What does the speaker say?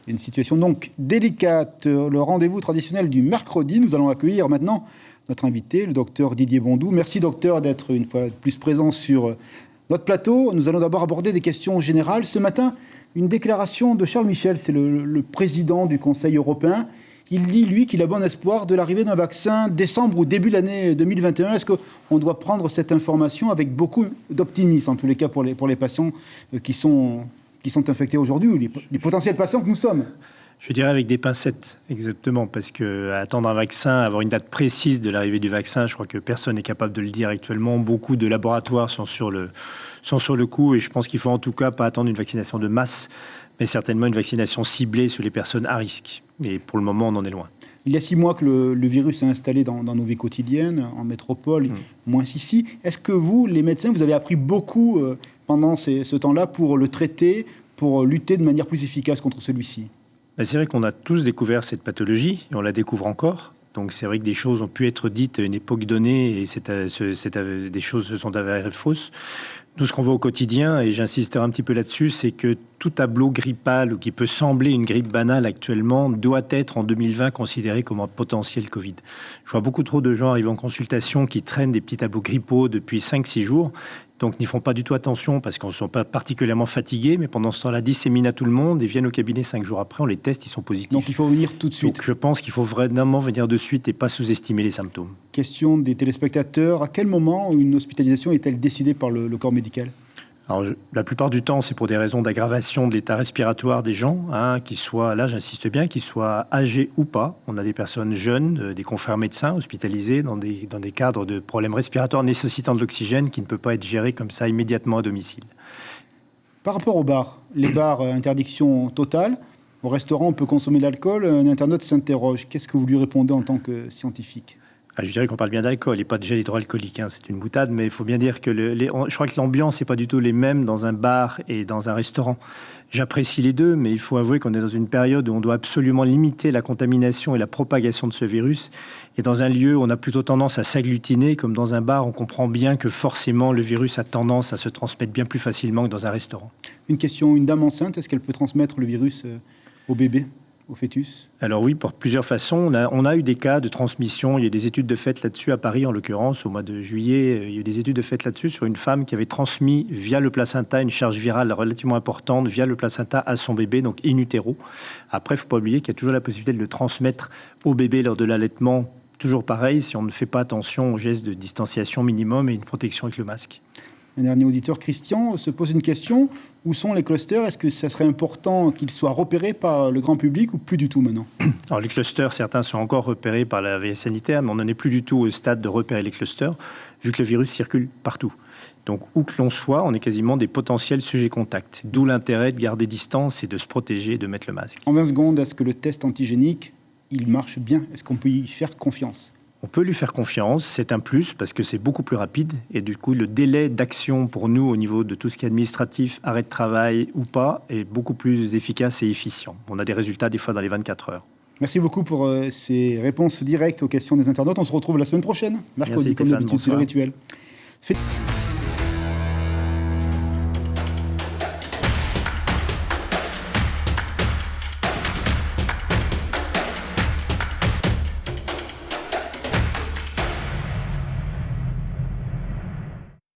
Une situation donc délicate. Le rendez-vous traditionnel du mercredi. Nous allons accueillir maintenant notre invité, le docteur Didier Bondou. Merci docteur d'être une fois de plus présent sur notre plateau. Nous allons d'abord aborder des questions générales. Ce matin, une déclaration de Charles Michel, c'est le président du Conseil européen. Il dit, lui, qu'il a bon espoir de l'arrivée d'un vaccin décembre ou début de l'année 2021. Est-ce qu'on doit prendre cette information avec beaucoup d'optimisme, en tous les cas pour les patients qui sont infectés aujourd'hui, ou les potentiels patients que nous sommes? Je dirais avec des pincettes, exactement, parce qu'attendre un vaccin, avoir une date précise de l'arrivée du vaccin, je crois que personne n'est capable de le dire actuellement. Beaucoup de laboratoires sont sur le coup, et je pense qu'il faut en tout cas pas attendre une vaccination de masse, mais certainement une vaccination ciblée sur les personnes à risque. Et pour le moment, on en est loin. Il y a 6 mois que le virus s'est installé dans nos vies quotidiennes, en métropole, moins ici. Est-ce que vous, les médecins, vous avez appris beaucoup pendant ce temps-là pour le traiter, pour lutter de manière plus efficace contre celui-ci? C'est vrai qu'on a tous découvert cette pathologie, et on la découvre encore. Donc c'est vrai que des choses ont pu être dites à une époque donnée, et des choses se sont avérées fausses. Nous, ce qu'on voit au quotidien, et j'insisterai un petit peu là-dessus, c'est que tout tableau grippal ou qui peut sembler une grippe banale actuellement doit être en 2020 considéré comme un potentiel Covid. Je vois beaucoup trop de gens arriver en consultation qui traînent des petits tableaux grippaux depuis 5-6 jours, donc n'y font pas du tout attention parce qu'on ne sont pas particulièrement fatigués, mais pendant ce temps-là disséminent à tout le monde et viennent au cabinet 5 jours après, on les teste, ils sont positifs. Donc il faut venir tout de suite. Donc je pense qu'il faut vraiment venir de suite et pas sous-estimer les symptômes. Question des téléspectateurs, à quel moment une hospitalisation est-elle décidée par le corps médical? Alors, la plupart du temps, c'est pour des raisons d'aggravation de l'état respiratoire des gens, qu'ils soient, là j'insiste bien, qu'ils soient âgés ou pas. On a des personnes jeunes, des confrères médecins hospitalisés dans des cadres de problèmes respiratoires nécessitant de l'oxygène qui ne peut pas être géré comme ça immédiatement à domicile. Par rapport aux bars, les bars, interdiction totale. Au restaurant, on peut consommer de l'alcool. Un internaute s'interroge. Qu'est-ce que vous lui répondez en tant que scientifique? Je dirais qu'on parle bien d'alcool et pas de gel hydroalcoolique. C'est une boutade, mais il faut bien dire que je crois que l'ambiance n'est pas du tout les mêmes dans un bar et dans un restaurant. J'apprécie les deux, mais il faut avouer qu'on est dans une période où on doit absolument limiter la contamination et la propagation de ce virus. Et dans un lieu où on a plutôt tendance à s'agglutiner, comme dans un bar, on comprend bien que forcément le virus a tendance à se transmettre bien plus facilement que dans un restaurant. Une question, une dame enceinte, est-ce qu'elle peut transmettre le virus au bébé, au fœtus? Alors oui, pour plusieurs façons. On a eu des cas de transmission. Il y a eu des études de fait là-dessus à Paris, en l'occurrence, au mois de juillet. Il y a eu des études de fait là-dessus sur une femme qui avait transmis via le placenta une charge virale relativement importante via le placenta à son bébé, donc in utero. Après, il ne faut pas oublier qu'il y a toujours la possibilité de le transmettre au bébé lors de l'allaitement. Toujours pareil, si on ne fait pas attention aux gestes de distanciation minimum et une protection avec le masque. Un dernier auditeur, Christian, se pose une question. Où sont les clusters? Est-ce que ça serait important qu'ils soient repérés par le grand public ou plus du tout maintenant? Alors les clusters, certains sont encore repérés par la veille sanitaire, mais on n'en est plus du tout au stade de repérer les clusters, vu que le virus circule partout. Donc où que l'on soit, on est quasiment des potentiels sujets contacts. D'où l'intérêt de garder distance et de se protéger et de mettre le masque. En 20 secondes, est-ce que le test antigénique, il marche bien? Est-ce qu'on peut y faire confiance? On peut lui faire confiance, c'est un plus parce que c'est beaucoup plus rapide et du coup le délai d'action pour nous au niveau de tout ce qui est administratif, arrêt de travail ou pas, est beaucoup plus efficace et efficient. On a des résultats des fois dans les 24 heures. Merci beaucoup pour ces réponses directes aux questions des internautes. On se retrouve la semaine prochaine, mercredi, comme d'habitude, c'est le rituel.